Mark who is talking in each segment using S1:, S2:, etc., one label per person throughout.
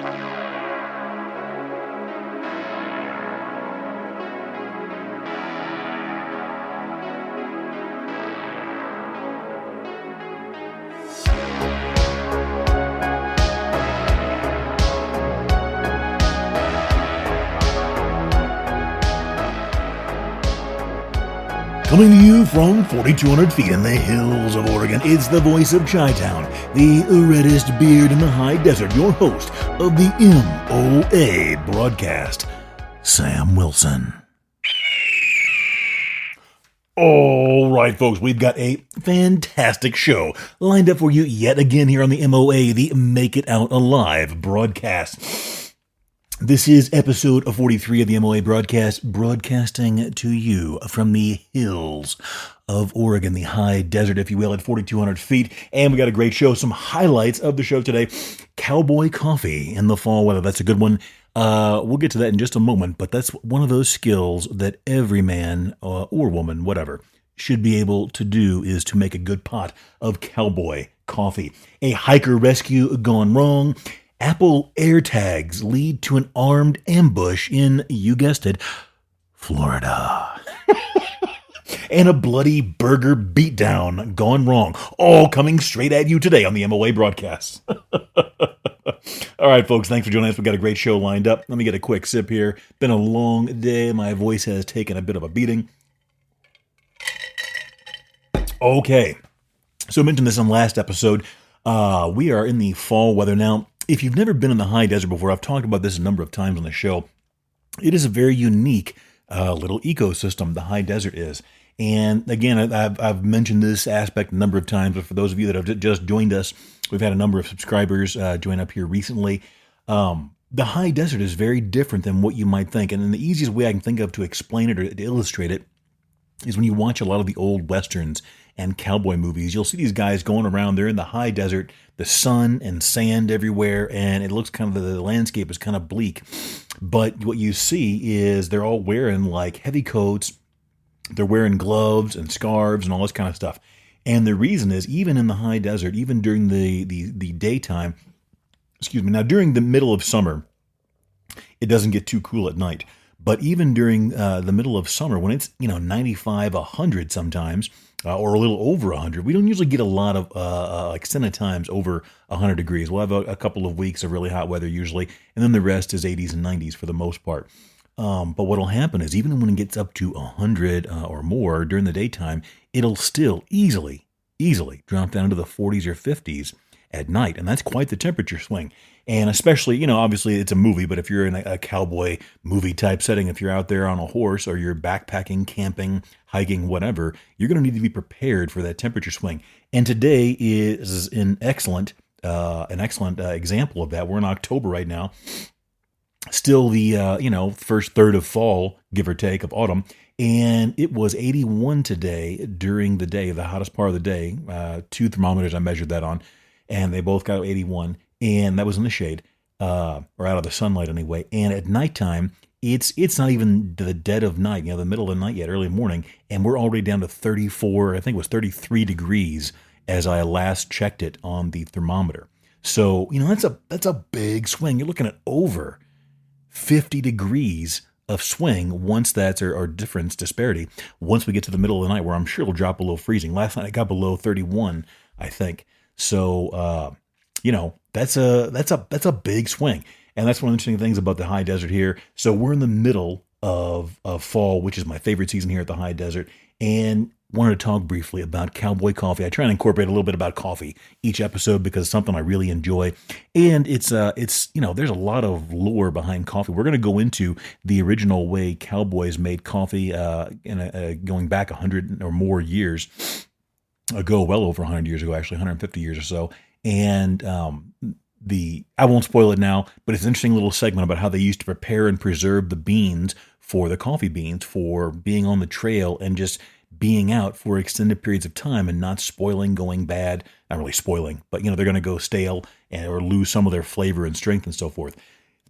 S1: Coming to you from 4,200 feet in the hills of Oregon, it's the voice of Chi-Town, the reddest beard in the high desert, your host of the MOA broadcast, Sam Wilson. All right, folks, we've got a fantastic show lined up for you yet again here on the MOA, the Make It Out Alive broadcast. This is episode 43 of the MOA broadcast, broadcasting to you from the hills of Oregon, the high desert, if you will, at 4,200 feet. And we got a great show, some highlights of the show today. Cowboy coffee in the fall weather. That's a good one. We'll get to that in just a moment, but that's one of those skills that every man or woman, whatever, should be able to do, is to make a good pot of cowboy coffee. A hiker rescue gone wrong. Apple AirTags lead to an armed ambush in, you guessed it, Florida. And a bloody burger beatdown gone wrong. All coming straight at you today on the MOA broadcast. All right, folks, thanks for joining us. We've got a great show lined up. Let me get a quick sip here. Been a long day. My voice has taken a bit of a beating. Okay. So I mentioned this in the last episode. We are in the fall weather now. If you've never been in the high desert before, I've talked about this a number of times on the show. It is a very unique little ecosystem, the high desert is. And again, I've mentioned this aspect a number of times, but for those of you that have just joined us, we've had a number of subscribers join up here recently. The high desert is very different than what you might think. And the easiest way I can think of to explain it or to illustrate it is when you watch a lot of the old westerns and cowboy movies. You'll see these guys going around. They're in the high desert, the sun and sand everywhere, and it looks kind of, the landscape is kind of bleak. But what you see is they're all wearing like heavy coats. They're wearing gloves and scarves and all this kind of stuff. And the reason is, even in the high desert, even during the daytime, now during the middle of summer, it doesn't get too cool at night. But even during the middle of summer, when it's 95, 100 sometimes, or a little over 100, we don't usually get a lot of extended times over 100 degrees. We'll have a couple of weeks of really hot weather usually, and then the rest is 80s and 90s for the most part. But what will happen is, even when it gets up to 100 or more during the daytime, it'll still easily drop down to the 40s or 50s at night, and that's quite the temperature swing. And especially, obviously it's a movie, but if you're in a cowboy movie type setting, if you're out there on a horse or you're backpacking, camping, hiking, whatever, you're going to need to be prepared for that temperature swing. And today is an excellent example of that. We're in October right now, still the first third of fall, give or take, of autumn. And it was 81 today during the day, the hottest part of the day. 2 thermometers I measured that on, and they both got 81. And that was in the shade, or out of the sunlight anyway. And at nighttime, it's not even the dead of night, the middle of the night yet, early morning, and we're already down to 34, I think it was 33 degrees as I last checked it on the thermometer. So, that's a big swing. You're looking at over 50 degrees of swing once that's, or difference, disparity, once we get to the middle of the night, where I'm sure it'll drop below freezing. Last night it got below 31, I think. So, that's a big swing. And that's one of the interesting things about the high desert here. So we're in the middle of fall, which is my favorite season here at the high desert, and wanted to talk briefly about cowboy coffee. I try and incorporate a little bit about coffee each episode because it's something I really enjoy. And it's there's a lot of lore behind coffee. We're going to go into the original way cowboys made coffee going back 100 or more years ago, well over 100 years ago, actually 150 years or so. And I won't spoil it now, but it's an interesting little segment about how they used to prepare and preserve the beans for the coffee beans for being on the trail and just being out for extended periods of time and not spoiling, going bad, not really spoiling, but they're going to go stale or lose some of their flavor and strength and so forth.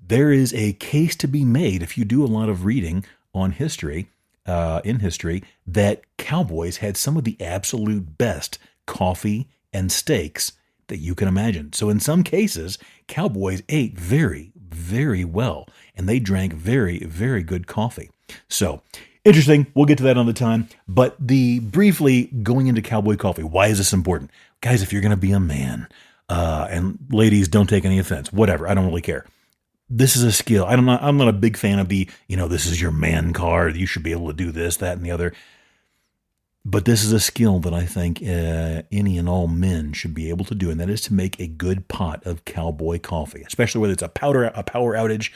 S1: There is a case to be made, if you do a lot of reading on history, that cowboys had some of the absolute best coffee and steaks that you can imagine. So in some cases, cowboys ate very, very well, and they drank very, very good coffee. So interesting. We'll get to that another time. But briefly going into cowboy coffee, why is this important? Guys, if you're going to be a man, and ladies, don't take any offense, whatever, I don't really care. This is a skill. I'm not a big fan of this is your man card. You should be able to do this, that, and the other. But this is a skill that I think any and all men should be able to do, and that is to make a good pot of cowboy coffee, especially whether it's a power outage,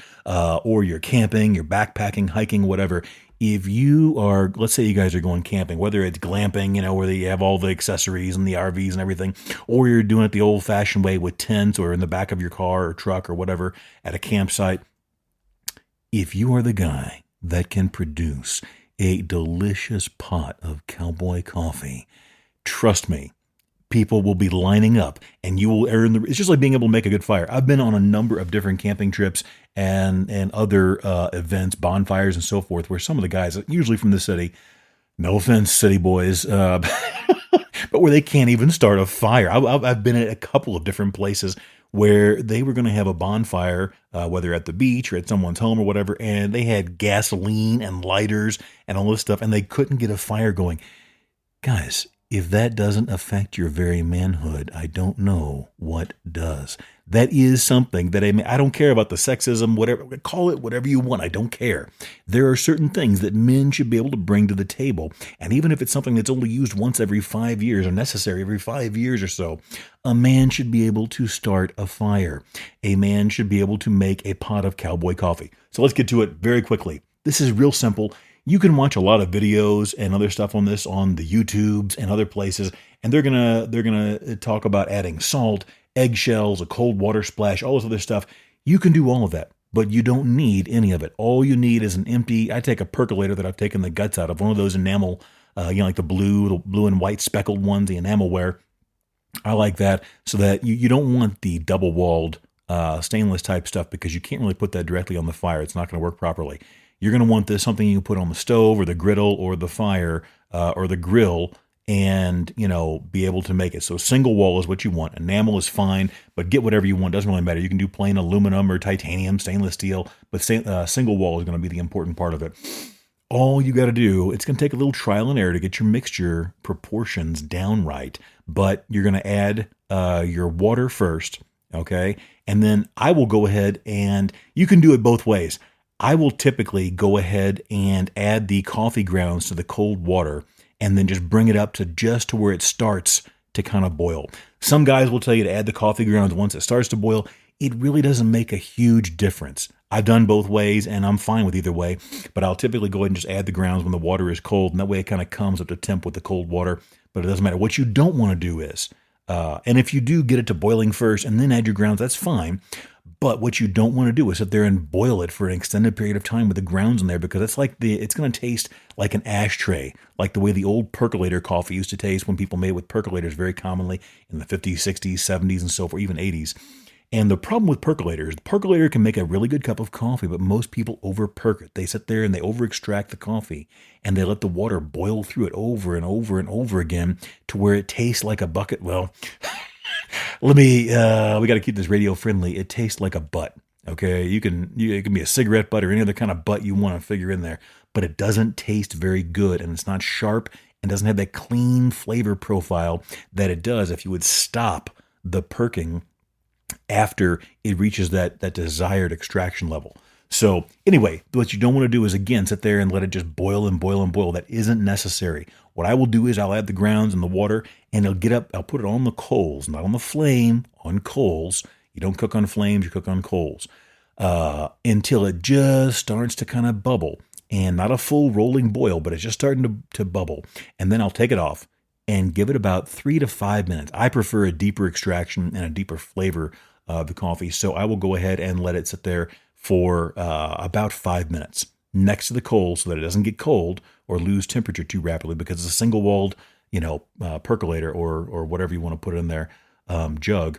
S1: or you're camping, you're backpacking, hiking, whatever. If you are, let's say you guys are going camping, whether it's glamping, where you have all the accessories and the RVs and everything, or you're doing it the old-fashioned way with tents or in the back of your car or truck or whatever at a campsite, if you are the guy that can produce a delicious pot of cowboy coffee, trust me, people will be lining up and you will earn it's just like being able to make a good fire. I've been on a number of different camping trips and other events, bonfires and so forth, where some of the guys, usually from the city, no offense, city boys, but where they can't even start a fire. I've been at a couple of different places where they were going to have a bonfire, whether at the beach or at someone's home or whatever, and they had gasoline and lighters and all this stuff, and they couldn't get a fire going. Guys, if that doesn't affect your very manhood, I don't know what does. That is something that I don't care about the sexism, whatever, call it whatever you want. I don't care. There are certain things that men should be able to bring to the table. And even if it's something that's only used once every 5 years or necessary every 5 years or so, a man should be able to start a fire. A man should be able to make a pot of cowboy coffee. So let's get to it very quickly. This is real simple. You can watch a lot of videos and other stuff on this on the YouTubes and other places, and they're gonna talk about adding salt, eggshells, a cold water splash, all this other stuff. You can do all of that, but you don't need any of it. All you need is I take a percolator that I've taken the guts out of, one of those enamel, like the blue and white speckled ones, the enamelware. I like that, so that you don't want the double-walled stainless type stuff, because you can't really put that directly on the fire. It's not going to work properly. You're going to want something you can put on the stove or the griddle or the fire or the grill, and be able to make it. So single wall is what you want. Enamel is fine, but get whatever you want. Doesn't really matter. You can do plain aluminum or titanium, stainless steel, but single wall is going to be the important part of it. All you got to do, it's going to take a little trial and error to get your mixture proportions down right, but you're going to add your water first, okay? And then I will go ahead, and you can do it both ways. I will typically go ahead and add the coffee grounds to the cold water and then just bring it up to where it starts to kind of boil. Some guys will tell you to add the coffee grounds once it starts to boil. It really doesn't make a huge difference. I've done both ways, and I'm fine with either way, but I'll typically go ahead and just add the grounds when the water is cold, and that way it kind of comes up to temp with the cold water, but it doesn't matter. What you don't want to do is, and if you do get it to boiling first and then add your grounds, that's fine. But what you don't want to do is sit there and boil it for an extended period of time with the grounds in there, because it's going to taste like an ashtray, like the way the old percolator coffee used to taste when people made it with percolators very commonly in the 50s, 60s, 70s, and so forth, even 80s. And the problem with percolators, the percolator can make a really good cup of coffee, but most people over-perk it. They sit there and they over-extract the coffee, and they let the water boil through it over and over and over again to where it tastes like a bucket. Well, we got to keep this radio friendly. It tastes like a butt. Okay, it can be a cigarette butt or any other kind of butt you want to figure in there, but it doesn't taste very good, and it's not sharp and doesn't have that clean flavor profile that it does if you would stop the perking after it reaches that desired extraction level. So anyway, what you don't want to do is, again, sit there and let it just boil and boil and boil. That isn't necessary. What I will do is I'll add the grounds and the water, and I'll put it on the coals, not on the flame, on coals. You don't cook on flames, you cook on coals, until it just starts to kind of bubble, and not a full rolling boil, but it's just starting to bubble. And then I'll take it off and give it about 3 to 5 minutes. I prefer a deeper extraction and a deeper flavor of the coffee, so I will go ahead and let it sit there for about 5 minutes next to the coal, so that it doesn't get cold or lose temperature too rapidly, because it's a single-walled, percolator or whatever you want to put in there, jug.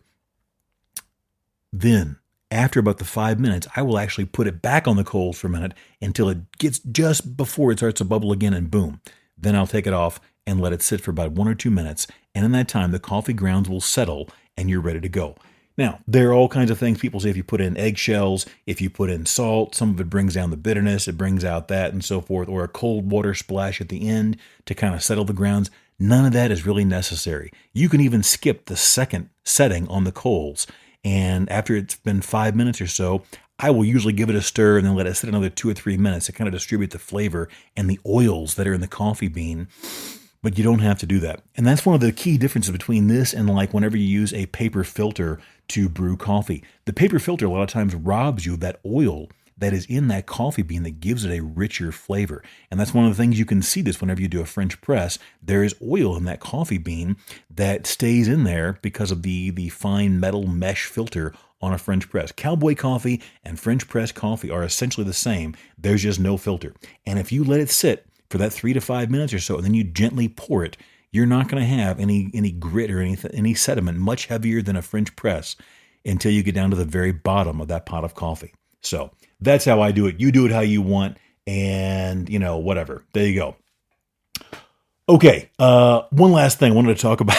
S1: Then, after about the 5 minutes, I will actually put it back on the coals for a minute until it gets just before it starts to bubble again, and boom. Then I'll take it off and let it sit for about 1 or 2 minutes, and in that time, the coffee grounds will settle, and you're ready to go. Now, there are all kinds of things people say if you put in eggshells, if you put in salt, some of it brings down the bitterness, it brings out that and so forth, or a cold water splash at the end to kind of settle the grounds. None of that is really necessary. You can even skip the second setting on the coals. And after it's been 5 minutes or so, I will usually give it a stir and then let it sit another 2 or 3 minutes to kind of distribute the flavor and the oils that are in the coffee bean. But you don't have to do that. And that's one of the key differences between this and like whenever you use a paper filter to brew coffee. The paper filter a lot of times robs you of that oil that is in that coffee bean that gives it a richer flavor. And that's one of the things you can see this whenever you do a French press. There is oil in that coffee bean that stays in there because of the fine metal mesh filter on a French press. Cowboy coffee and French press coffee are essentially the same. There's just no filter. And if you let it sit for that 3 to 5 minutes or so, and then you gently pour it, you're not going to have any grit or any sediment much heavier than a French press until you get down to the very bottom of that pot of coffee. So that's how I do it. You do it how you want, and whatever. There you go. Okay, one last thing I wanted to talk about.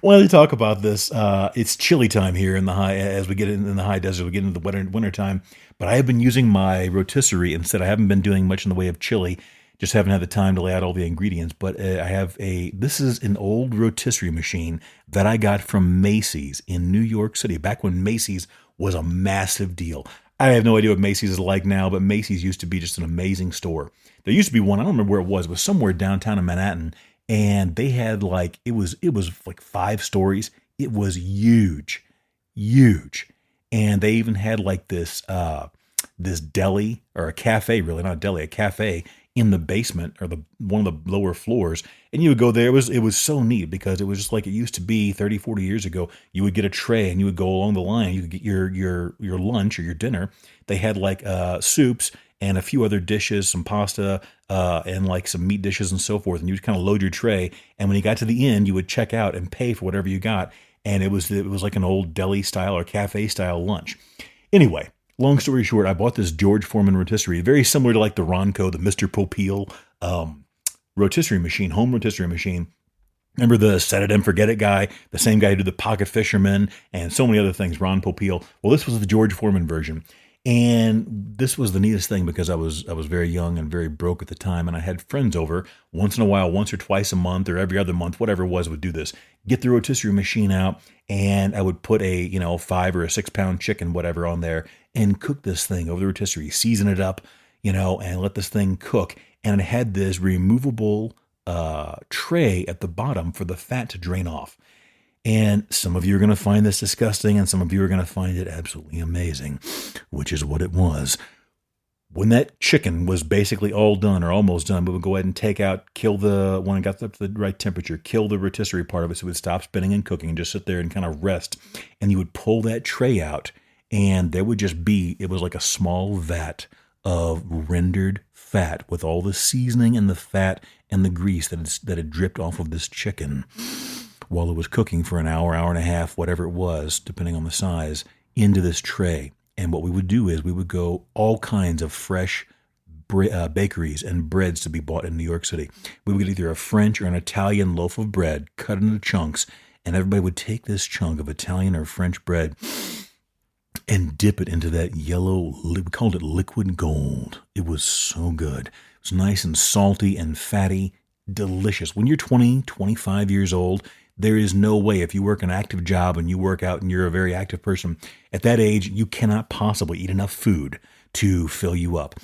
S1: Wanted to talk about this. It's chili time here in the high, as we get in the high desert. We get into the winter time. But I have been using my rotisserie instead. I haven't been doing much in the way of chili. Just haven't had the time to lay out all the ingredients. But this is an old rotisserie machine that I got from Macy's in New York City, back when Macy's was a massive deal. I have no idea what Macy's is like now, but Macy's used to be just an amazing store. There used to be one, I don't remember where it was somewhere downtown in Manhattan, and they had it was like 5 stories. It was huge. And they even had like this deli, or a cafe, really not a deli, a cafe in the basement, or one of the lower floors. And you would go there. It was so neat because it was just like it used to be 30, 40 years ago. You would get a tray and you would go along the line. You could get your lunch or your dinner. They had like soups and a few other dishes, some pasta, and like some meat dishes and so forth. And you would kind of load your tray. And when you got to the end, you would check out and pay for whatever you got. And it was like an old deli style or cafe style lunch. Anyway, long story short, I bought this George Foreman rotisserie, very similar to like the Ronco, the Mr. Popeil rotisserie machine, home rotisserie machine. Remember the set it and forget it guy, the same guy who did the Pocket Fisherman and so many other things, Ron Popeil. Well, this was the George Foreman version. And this was the neatest thing because I was very young and very broke at the time, and I had friends over once in a while, once or twice a month or every other month, whatever it was, would do this. Get the rotisserie machine out, and I would put a 5 or 6 pound chicken, whatever, on there and cook this thing over the rotisserie, season it up, and let this thing cook. And it had this removable tray at the bottom for the fat to drain off. And some of you are going to find this disgusting, and some of you are going to find it absolutely amazing, which is what it was. When that chicken was basically all done or almost done, we would go ahead and take out, when it got up to the right temperature, kill the rotisserie part of it so it would stop spinning and cooking and just sit there and kind of rest. And you would pull that tray out, and there would just be, it was like a small vat of rendered fat with all the seasoning and the fat and the grease that had dripped off of this chicken while it was cooking for an hour, hour and a half, whatever it was, depending on the size, into this tray. And what we would do is we would go all kinds of fresh bakeries and breads to be bought in New York City. We would get either a French or an Italian loaf of bread cut into chunks, and everybody would take this chunk of Italian or French bread and dip it into that yellow, we called it liquid gold. It was so good. It was nice and salty and fatty, delicious. When you're 20, 25 years old, there is no way, if you work an active job and you work out and you're a very active person, at that age, you cannot possibly eat enough food to fill you up.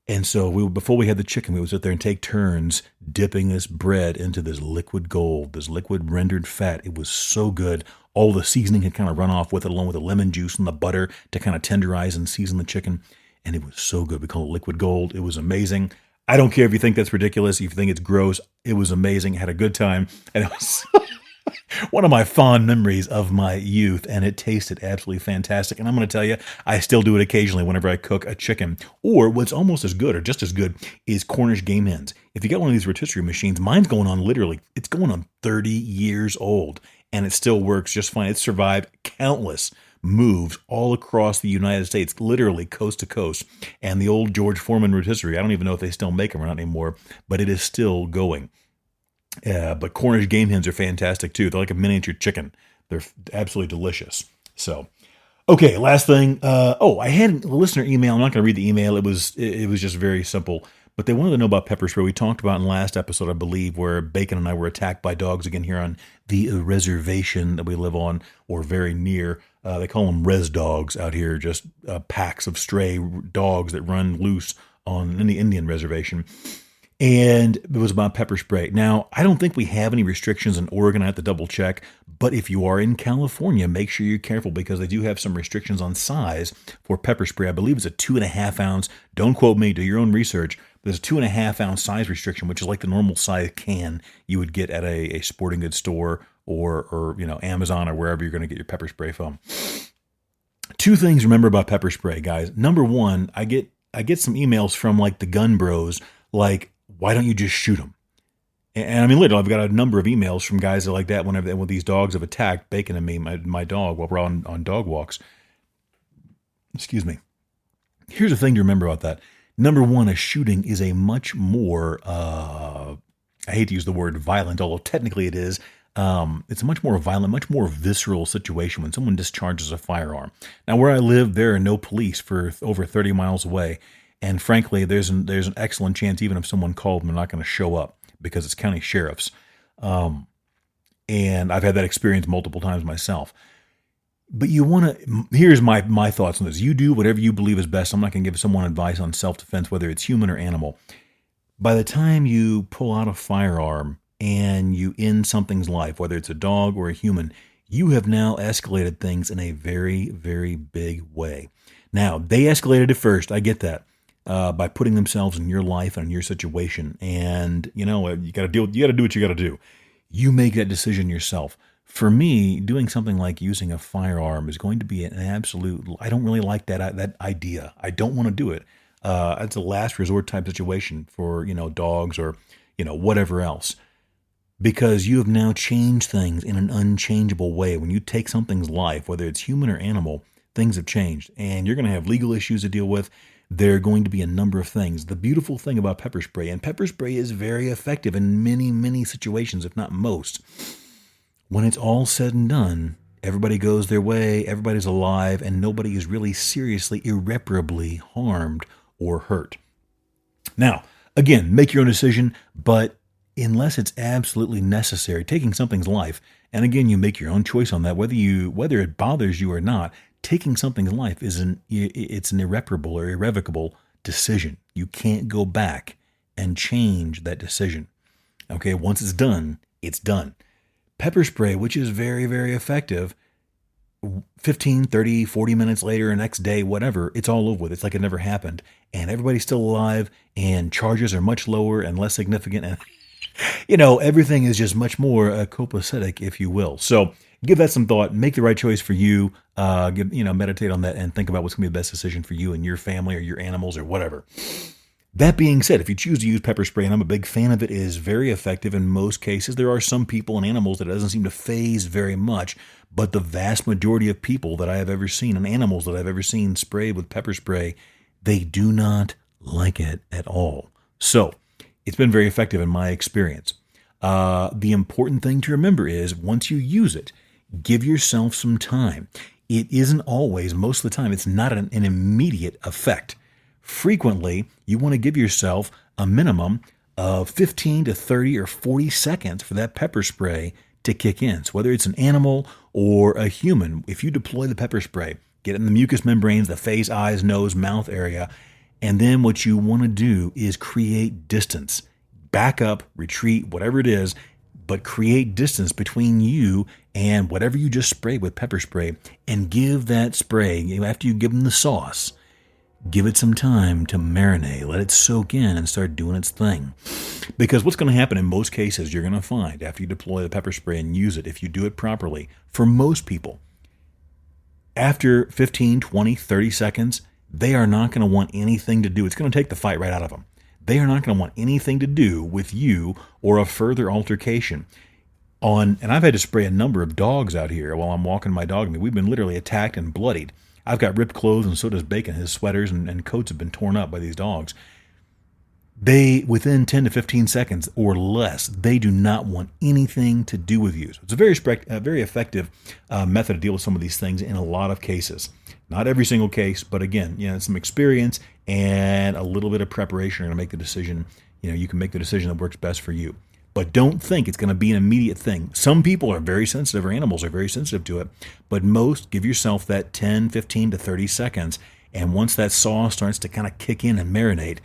S1: And so before we had the chicken, we would sit there and take turns dipping this bread into this liquid gold, this liquid rendered fat. It was so good. All the seasoning had kind of run off with it, along with the lemon juice and the butter to kind of tenderize and season the chicken. And it was so good. We call it liquid gold. It was amazing. I don't care if you think that's ridiculous, if you think it's gross. It was amazing. I had a good time. And it was one of my fond memories of my youth, and it tasted absolutely fantastic. And I'm going to tell you, I still do it occasionally whenever I cook a chicken. Or what's almost as good, or just as good, is Cornish game hens. If you get one of these rotisserie machines, mine's going on it's going on 30 years old, and it still works just fine. It's survived countless moves all across the United States, literally coast to coast. And the old George Foreman rotisserie, I don't even know if they still make them or not anymore, but it is still going. But Cornish game hens are fantastic too. They're like a miniature chicken. They're absolutely delicious. So, okay, last thing. I had a listener email. I'm not going to read the email. It was just very simple. But they wanted to know about pepper spray. We talked about in the last episode, I believe, where Bacon and I were attacked by dogs again here on the reservation that we live on, or very near. They call them res dogs out here, just packs of stray dogs that run loose in the Indian reservation. And it was about pepper spray. Now, I don't think we have any restrictions in Oregon. I have to double check. But if you are in California, make sure you're careful because they do have some restrictions on size for pepper spray. I believe it's a 2.5 ounce. Don't quote me. Do your own research. There's a 2.5 ounce size restriction, which is like the normal size can you would get at a sporting goods store or Amazon or wherever you're going to get your pepper spray from. Two things to remember about pepper spray, guys. Number one, I get some emails from like the gun bros, like, why don't you just shoot them? And I mean, literally, I've got a number of emails from guys that like that when these dogs have attacked Bacon and me, my dog, while we're on dog walks. Excuse me. Here's the thing to remember about that. Number one, a shooting is a much more, I hate to use the word violent, although technically it is. It's a much more violent, much more visceral situation when someone discharges a firearm. Now, where I live, there are no police for over 30 miles away. And frankly, there's an excellent chance even if someone called them, they're not going to show up because it's county sheriffs. And I've had that experience multiple times myself. But here's my thoughts on this. You do whatever you believe is best. I'm not going to give someone advice on self-defense, whether it's human or animal. By the time you pull out a firearm and you end something's life, whether it's a dog or a human, you have now escalated things in a very, very big way. Now, they escalated it first. I get that. By putting themselves in your life and in your situation. And, you got to do what you got to do. You make that decision yourself. For me, doing something like using a firearm is going to be an absolute, I don't really like that idea. I don't want to do it. It's a last resort type situation for, dogs or, whatever else. Because you have now changed things in an unchangeable way. When you take something's life, whether it's human or animal, things have changed. And you're going to have legal issues to deal with. There are going to be a number of things. The beautiful thing about pepper spray, and pepper spray is very effective in many, many situations, if not most. When it's all said and done, everybody goes their way, everybody's alive, and nobody is really seriously, irreparably harmed or hurt. Now, again, make your own decision, but unless it's absolutely necessary, taking something's life, and again, you make your own choice on that, whether it bothers you or not, taking something's life it's an irreparable or irrevocable decision. You can't go back and change that decision. Okay, once it's done, it's done. Pepper spray, which is very, very effective, 15, 30, 40 minutes later, or next day, whatever, it's all over with. It's like it never happened. And everybody's still alive, and charges are much lower and less significant. And, everything is just much more copacetic, if you will. So give that some thought. Make the right choice for you. Meditate on that and think about what's going to be the best decision for you and your family or your animals or whatever. That being said, if you choose to use pepper spray, and I'm a big fan of it, it is very effective in most cases. There are some people and animals that it doesn't seem to faze very much, but the vast majority of people that I have ever seen and animals that I've ever seen sprayed with pepper spray, they do not like it at all. So it's been very effective in my experience. The important thing to remember is once you use it, give yourself some time. It isn't always, most of the time, it's not an immediate effect. Frequently, you want to give yourself a minimum of 15 to 30 or 40 seconds for that pepper spray to kick in. So whether it's an animal or a human, if you deploy the pepper spray, get it in the mucous membranes, the face, eyes, nose, mouth area, and then what you want to do is create distance. Back up, retreat, whatever it is, but create distance between you and whatever you just sprayed with pepper spray, and give that spray, after you give them the sauce, give it some time to marinate. Let it soak in and start doing its thing. Because what's going to happen in most cases, you're going to find after you deploy the pepper spray and use it, if you do it properly, for most people, after 15, 20, 30 seconds, they are not going to want anything to do. It's going to take the fight right out of them. They are not going to want anything to do with you or a further altercation. And I've had to spray a number of dogs out here while I'm walking my dog. I mean, we've been literally attacked and bloodied. I've got ripped clothes, and so does Bacon. His sweaters and coats have been torn up by these dogs. within 10 to 15 seconds or less, they do not want anything to do with you. So it's a very effective method to deal with some of these things in a lot of cases. Not every single case, but again, some experience and a little bit of preparation are going to make the decision. You can make the decision that works best for you. But don't think it's going to be an immediate thing. Some people are very sensitive, or animals are very sensitive to it, but most, give yourself that 10, 15 to 30 seconds. And once that sauce starts to kind of kick in and marinate,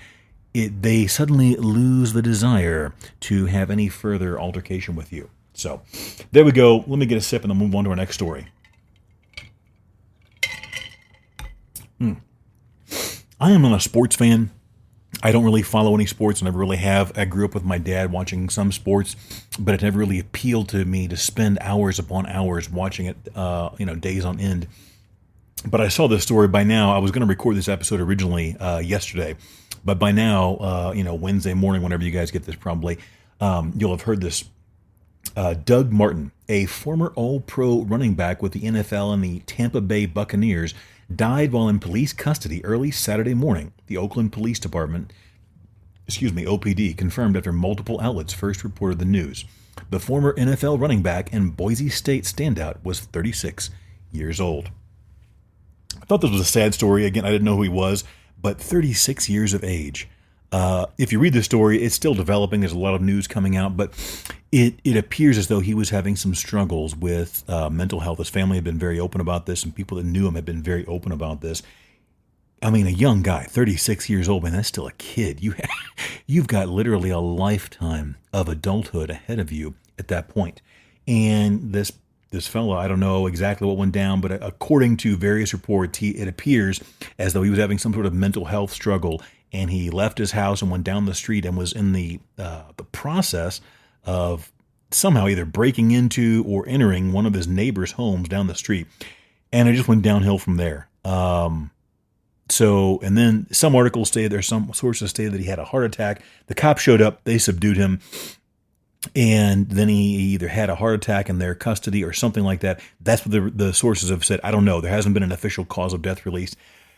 S1: they suddenly lose the desire to have any further altercation with you. So there we go. Let me get a sip and then move on to our next story. I am not a sports fan. I don't really follow any sports. I never really have. I grew up with my dad watching some sports, but it never really appealed to me to spend hours upon hours watching it, days on end. But I saw this story by now. I was going to record this episode originally yesterday, but by now, Wednesday morning, whenever you guys get this, probably you'll have heard this. Doug Martin, a former All-Pro running back with the NFL and the Tampa Bay Buccaneers, died while in police custody early Saturday morning. The Oakland Police Department, OPD, confirmed after multiple outlets first reported the news. The former NFL running back and Boise State standout was 36 years old. I thought this was a sad story. Again, I didn't know who he was, but 36 years of age. If you read the story, it's still developing. There's a lot of news coming out, but it appears as though he was having some struggles with mental health. His family had been very open about this, and people that knew him had been very open about this. I mean, a young guy, 36 years old, man, that's still a kid. You've got literally a lifetime of adulthood ahead of you at that point. And this fellow, I don't know exactly what went down, but according to various reports, it appears as though he was having some sort of mental health struggle, and he left his house and went down the street and was in the process of somehow either breaking into or entering one of his neighbors' homes down the street. And it just went downhill from there. And then some articles stated, there's some sources stated that he had a heart attack. The cops showed up, they subdued him, and then he either had a heart attack in their custody or something like that. That's what the sources have said. I don't know. There hasn't been an official cause of death released.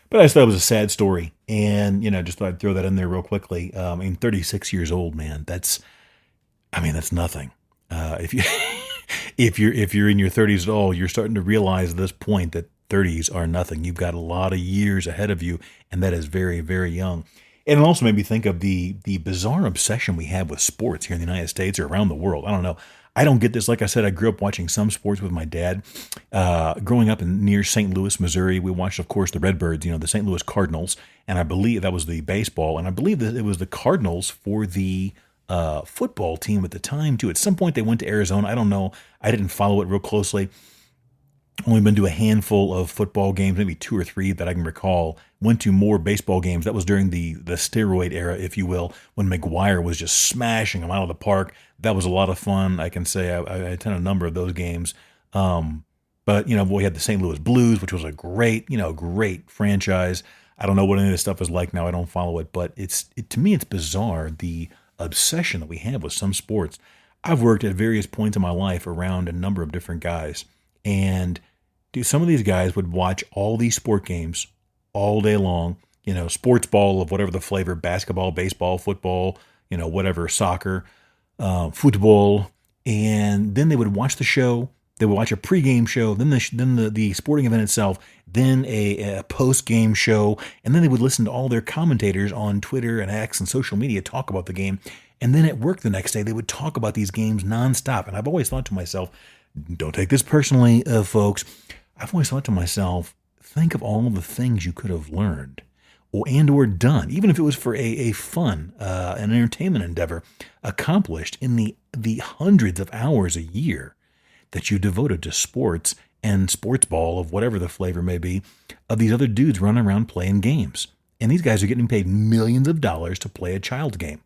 S1: But I just thought it was a sad story, and just thought I'd throw that in there real quickly. 36 years old, man. That's nothing. If you're in your 30s at all, you're starting to realize at this point that 30s are nothing. You've got a lot of years ahead of you, and that is very, very young. And it also made me think of the bizarre obsession we have with sports here in the United States or around the world. I don't know. I don't get this. Like I said, I grew up watching some sports with my dad. Growing up near St. Louis, Missouri, we watched, of course, the Redbirds, the St. Louis Cardinals, and I believe that was the baseball, and I believe that it was the Cardinals for the football team at the time, too. At some point, they went to Arizona. I don't know. I didn't follow it real closely. Only been to a handful of football games, maybe 2 or 3 that I can recall. Went to more baseball games. That was during the steroid era, if you will, when McGuire was just smashing them out of the park. That was a lot of fun. I can say I attended a number of those games. But we had the St. Louis Blues, which was a great franchise. I don't know what any of this stuff is like now. I don't follow it, but to me, it's bizarre, the obsession that we have with some sports. I've worked at various points in my life around a number of different guys. And some of these guys would watch all these sport games all day long, sports ball of whatever the flavor, basketball, baseball, football, whatever, soccer, football. And then they would watch the show. They would watch a pregame show, then the sporting event itself, then a post-game show. And then they would listen to all their commentators on Twitter and X and social media talk about the game. And then at work the next day, they would talk about these games nonstop. And I've always thought to myself, don't take this personally, folks. I've always thought to myself, think of all of the things you could have learned or done, even if it was for a fun, an entertainment endeavor, accomplished in the hundreds of hours a year that you devoted to sports and sports ball of whatever the flavor may be, of these other dudes running around playing games. And these guys are getting paid millions of dollars to play a child game.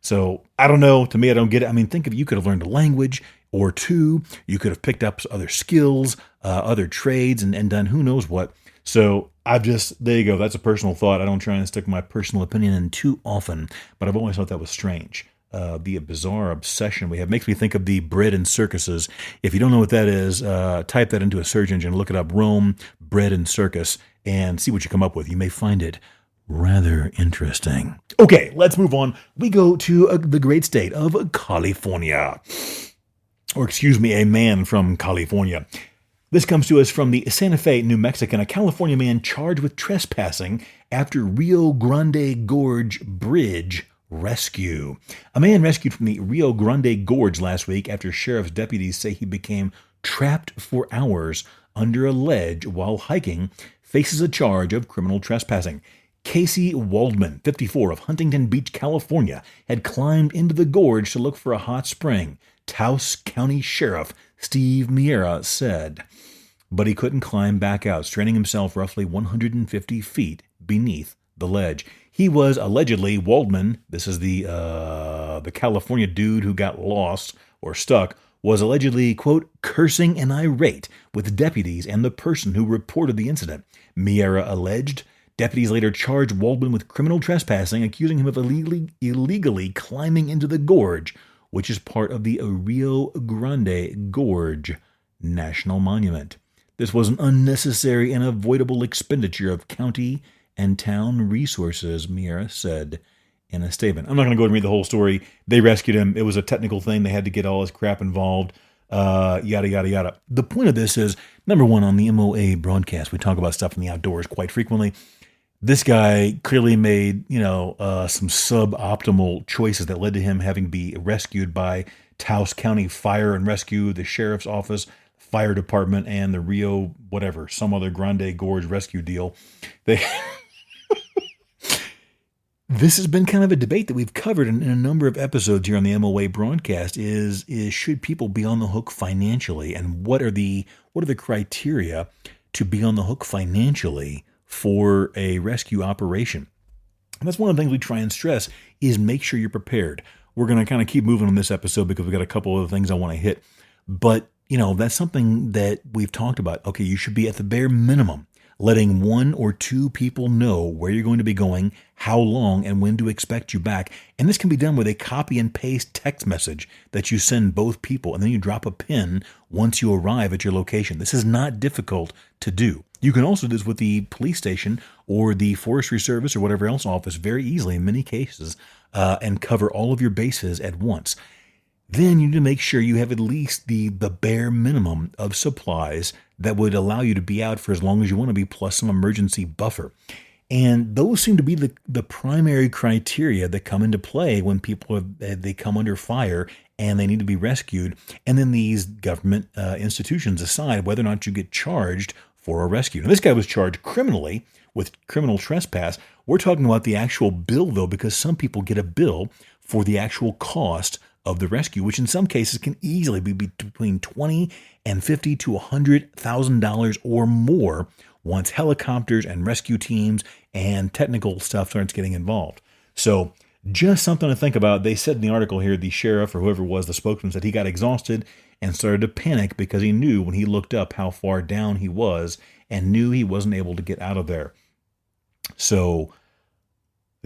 S1: So I don't know. To me, I don't get it. I mean, think of it. You could have learned a language or two. You could have picked up other skills, other trades, and done who knows what. So there you go. That's a personal thought. I don't try and stick my personal opinion in too often, but I've always thought that was strange. The bizarre obsession we have makes me think of the bread and circuses. If you don't know what that is, type that into a search engine, look it up, Rome, bread and circus, and see what you come up with. You may find it Rather interesting. Okay, let's move on. We go to the great state of California. Or excuse me, a man from California. This comes to us from the Santa Fe, New Mexico. A California man charged with trespassing after Rio Grande Gorge Bridge rescue. A man rescued from the Rio Grande Gorge last week after sheriff's deputies say he became trapped for hours under a ledge while hiking faces a charge of criminal trespassing. Casey Waldman, 54, of Huntington Beach, California, had climbed into the gorge to look for a hot spring, Taos County Sheriff Steve Miera said. But he couldn't climb back out, straining himself roughly 150 feet beneath the ledge. He was allegedly, Waldman, this is the California dude who got lost or stuck, was allegedly, quote, cursing and irate with deputies and the person who reported the incident. Miera alleged. Deputies later charged Waldman with criminal trespassing, accusing him of illegally climbing into the gorge, which is part of the Rio Grande Gorge National Monument. This was an unnecessary and avoidable expenditure of county and town resources, Miera said in a statement. I'm not going to go and read the whole story. They rescued him. It was a technical thing. They had to get all his crap involved. Yada, yada, yada. The point of this is, number one, on the MOA broadcast, we talk about stuff in the outdoors quite frequently. This guy clearly made, some suboptimal choices that led to him having to be rescued by Taos County Fire and Rescue, the Sheriff's Office, Fire Department, and the Rio, whatever, some other Grande Gorge rescue deal. This has been kind of a debate that we've covered in a number of episodes here on the MOA broadcast is should people be on the hook financially, and what are the criteria to be on the hook financially for a rescue operation? And that's one of the things we try and stress is make sure you're prepared. We're going to kind of keep moving on this episode because we've got a couple of things I want to hit. But, that's something that we've talked about. Okay, you should be at the bare minimum letting one or two people know where you're going to be going, how long, and when to expect you back. And this can be done with a copy and paste text message that you send both people, and then you drop a pin once you arrive at your location. This is not difficult to do. You can also do this with the police station or the forestry service or whatever else office very easily in many cases and cover all of your bases at once. Then you need to make sure you have at least the bare minimum of supplies that would allow you to be out for as long as you want to be, plus some emergency buffer. And those seem to be the primary criteria that come into play when people they come under fire and they need to be rescued. And then these government institutions decide whether or not you get charged for a rescue. Now, this guy was charged criminally with criminal trespass. We're talking about the actual bill, though, because some people get a bill for the actual cost of the rescue, which in some cases can easily be between $20,000 and $50,000 to $100,000 or more once helicopters and rescue teams and technical stuff starts getting involved. So just something to think about. They said in the article here, the sheriff or whoever it was, the spokesman, said he got exhausted and started to panic because he knew when he looked up how far down he was and knew he wasn't able to get out of there. So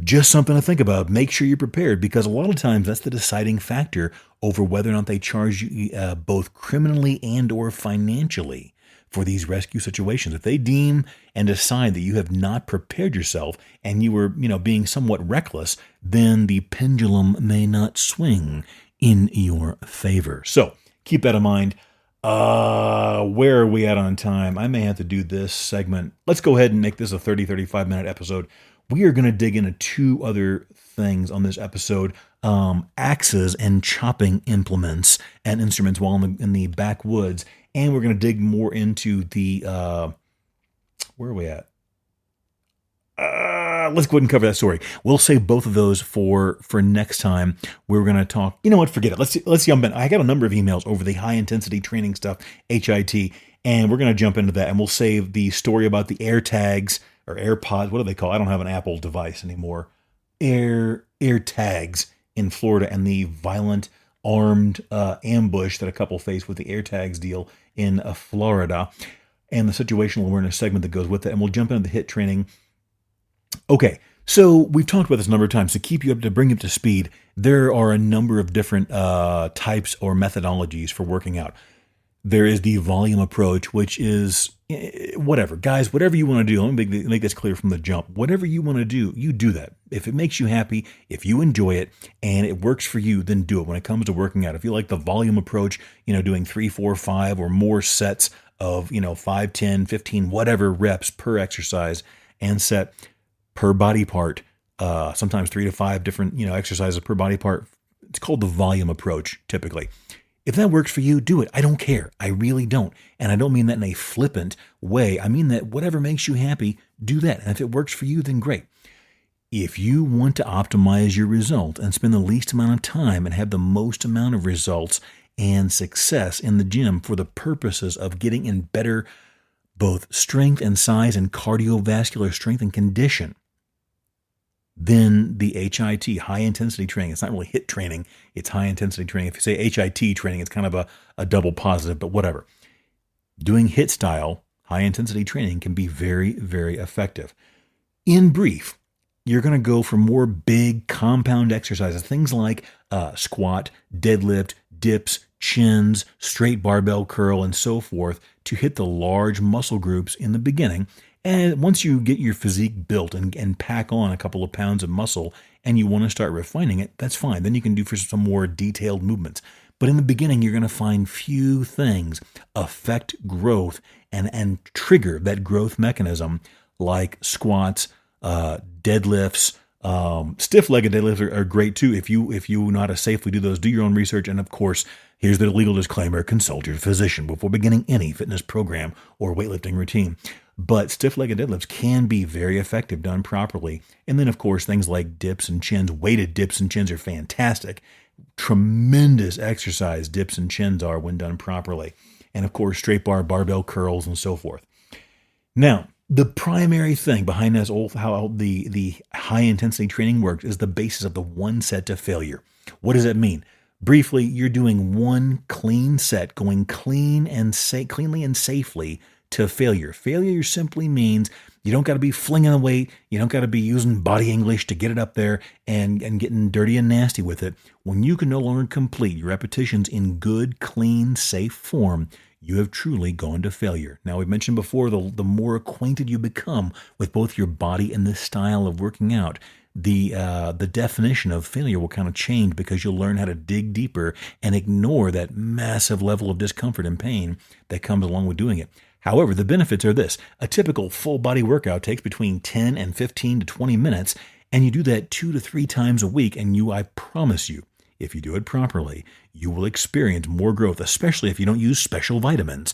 S1: just something to think about. Make sure you're prepared, because a lot of times that's the deciding factor over whether or not they charge you both criminally and or financially for these rescue situations. If they deem and decide that you have not prepared yourself and you were, being somewhat reckless, then the pendulum may not swing in your favor. So keep that in mind. Where are we at on time? I may have to do this segment. Let's go ahead and make this a 35 minute episode. We are going to dig into two other things on this episode, axes and chopping implements and instruments while in the backwoods. And we're going to dig more into the, where are we at? Let's go ahead and cover that story. We'll save both of those for next time. We're going to talk, forget it. Let's jump in. I got a number of emails over the high intensity training stuff, HIT, and we're going to jump into that, and we'll save the story about the air tags or AirPods. What do they call? I don't have an Apple device anymore. Air tags in Florida and the violent armed ambush that a couple faced with the AirTags deal in Florida, and the situational awareness segment that goes with it. And we'll jump into the HIT training. Okay, so we've talked about this a number of times. To keep you up, to bring you up to speed, there are a number of different types or methodologies for working out. There is the volume approach, which is whatever. Guys, whatever you want to do, let me make this clear from the jump. Whatever you want to do, you do that. If it makes you happy, if you enjoy it, and it works for you, then do it. When it comes to working out, if you like the volume approach, doing 3, 4, 5 or more sets of, 5, 10, 15, whatever reps per exercise and set per body part, sometimes 3 to 5 different, exercises per body part. It's called the volume approach, typically. If that works for you, do it. I don't care. I really don't. And I don't mean that in a flippant way. I mean that whatever makes you happy, do that. And if it works for you, then great. If you want to optimize your result and spend the least amount of time and have the most amount of results and success in the gym for the purposes of getting in better both strength and size and cardiovascular strength and condition, then the HIT, high intensity training, it's not really HIT training, it's high intensity training. If you say HIT training, it's kind of a double positive, but whatever. Doing HIT style, high intensity training can be very, very effective. In brief, you're going to go for more big compound exercises, things like squat, deadlift, dips, chins, straight barbell curl, and so forth to hit the large muscle groups in the beginning. And once you get your physique built and pack on a couple of pounds of muscle and you want to start refining it, that's fine. Then you can do for some more detailed movements. But in the beginning, you're going to find few things affect growth and trigger that growth mechanism, like squats, deadlifts. Stiff-legged deadlifts are great too. If you know how to safely do those, do your own research. And of course, here's the legal disclaimer: consult your physician before beginning any fitness program or weightlifting routine. But stiff-legged deadlifts can be very effective done properly. And then, of course, things like dips and chins. Weighted dips and chins are fantastic. Tremendous exercise dips and chins are when done properly. And, of course, straight bar, barbell curls, and so forth. Now, the primary thing behind this, how the high-intensity training works, is the basis of the one set to failure. What does that mean? Briefly, you're doing one clean set, going cleanly and safely to failure. Failure simply means you don't got to be flinging the weight. You don't got to be using body English to get it up there and getting dirty and nasty with it. When you can no longer complete your repetitions in good, clean, safe form, you have truly gone to failure. Now, we've mentioned before, the more acquainted you become with both your body and the style of working out, the definition of failure will kind of change, because you'll learn how to dig deeper and ignore that massive level of discomfort and pain that comes along with doing it. However, the benefits are this: a typical full body workout takes between 10 and 15 to 20 minutes, and you do that 2 to 3 times a week, and I promise you, if you do it properly, you will experience more growth, especially if you don't use special vitamins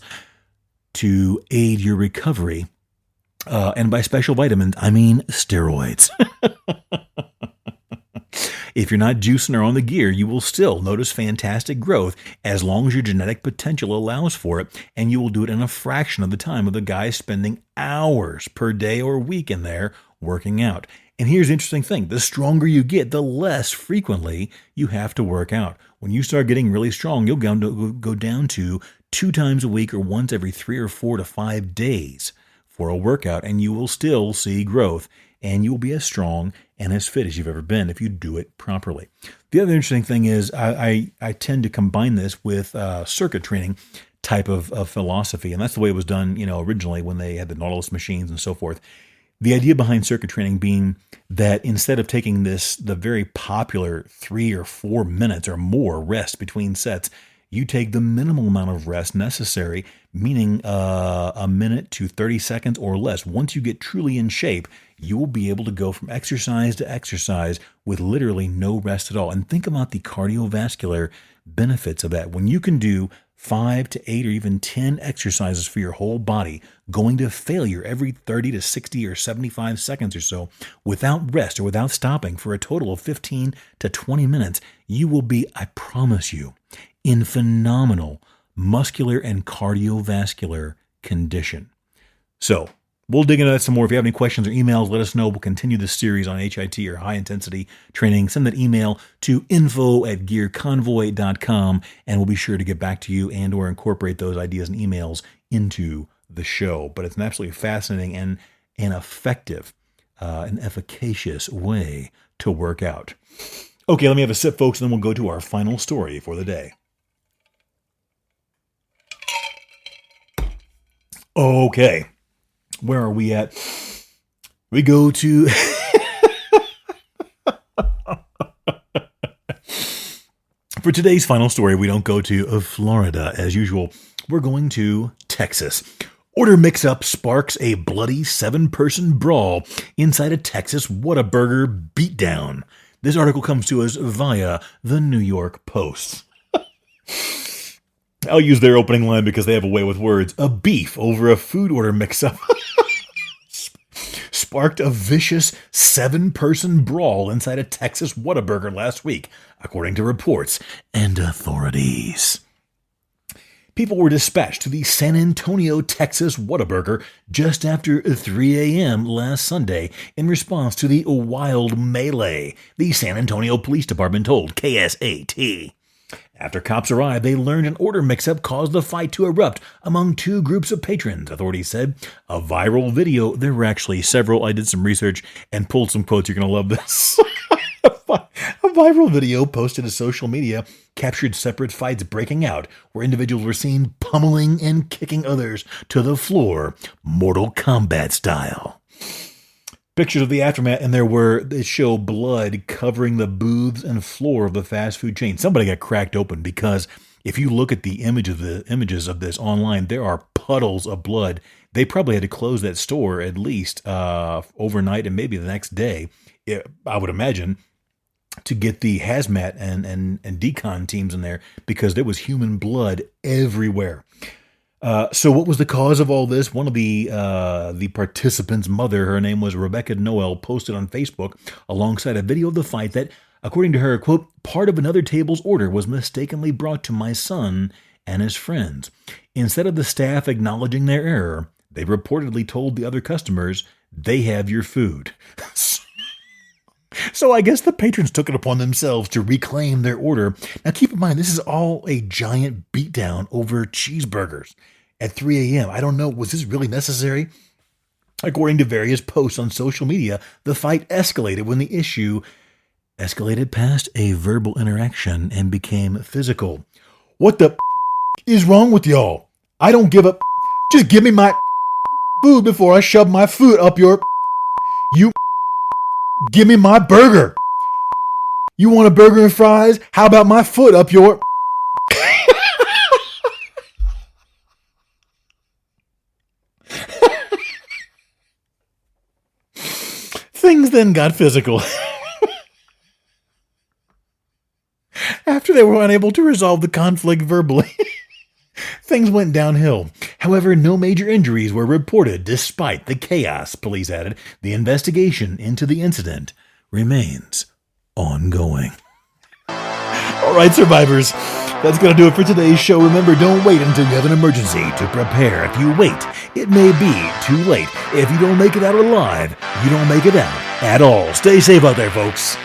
S1: to aid your recovery. And by special vitamins, I mean steroids. If you're not juicing or on the gear, you will still notice fantastic growth as long as your genetic potential allows for it, and you will do it in a fraction of the time of the guy spending hours per day or week in there working out. And here's the interesting thing: the stronger you get, the less frequently you have to work out. When you start getting really strong, you'll go down to 2 times a week or once every 3 or 4 to 5 days for a workout, and you will still see growth, and you will be as strong and as fit as you've ever been if you do it properly. The other interesting thing is I tend to combine this with circuit training type of philosophy, and that's the way it was done, originally when they had the Nautilus machines and so forth. The idea behind circuit training being that instead of taking the very popular 3 or 4 minutes or more rest between sets, you take the minimal amount of rest necessary, meaning a minute to 30 seconds or less. Once you get truly in shape, you will be able to go from exercise to exercise with literally no rest at all. And think about the cardiovascular benefits of that. When you can do 5 to 8 or even 10 exercises for your whole body, going to failure every 30 to 60 or 75 seconds or so, without rest or without stopping for a total of 15 to 20 minutes, you will be, I promise you, in phenomenal muscular and cardiovascular condition. So, we'll dig into that some more. If you have any questions or emails, let us know. We'll continue this series on HIT or high intensity training. Send that email to info@gearconvoy.com, and we'll be sure to get back to you and or incorporate those ideas and emails into the show. But it's an absolutely fascinating and effective and efficacious way to work out. Okay, let me have a sip, folks, and then we'll go to our final story for the day. Okay, where are we at? We go to... For today's final story, we don't go to Florida as usual. We're going to Texas. Order mix-up sparks a bloody 7-person brawl inside a Texas Whataburger beatdown. This article comes to us via the New York Post. I'll use their opening line because they have a way with words. A beef over a food order mix-up sparked a vicious 7-person brawl inside a Texas Whataburger last week, according to reports and authorities. People were dispatched to the San Antonio, Texas Whataburger just after 3 a.m. last Sunday in response to the wild melee, the San Antonio Police Department told KSAT. After cops arrived, they learned an order mix-up caused the fight to erupt among 2 groups of patrons, authorities said. A viral video, there were actually several, I did some research and pulled some quotes, you're going to love this. A viral video posted to social media captured separate fights breaking out, where individuals were seen pummeling and kicking others to the floor, Mortal Kombat style. Pictures of the aftermath, and they show blood covering the booths and floor of the fast food chain. Somebody got cracked open because if you look at the images of this online, there are puddles of blood. They probably had to close that store at least overnight and maybe the next day, I would imagine, to get the hazmat and decon teams in there because there was human blood everywhere. So what was the cause of all this? One of the participants' mother, her name was Rebecca Noel, posted on Facebook alongside a video of the fight that, according to her, quote, part of another table's order was mistakenly brought to my son and his friends. Instead of the staff acknowledging their error, they reportedly told the other customers, they have your food. So I guess the patrons took it upon themselves to reclaim their order. Now keep in mind, this is all a giant beatdown over cheeseburgers at 3 a.m. I don't know, was this really necessary? According to various posts on social media, the fight escalated when the issue escalated past a verbal interaction and became physical. What the is wrong with y'all? I don't give a... Just give me my food before I shove my foot up your... You... Give me my burger. You want a burger and fries? How about my foot up your... Things then got physical. After they were unable to resolve the conflict verbally, things went downhill. However, no major injuries were reported despite the chaos, police added. The investigation into the incident remains ongoing. All right, survivors, that's going to do it for today's show. Remember, don't wait until you have an emergency to prepare. If you wait, it may be too late. If you don't make it out alive, you don't make it out at all. Stay safe out there, folks.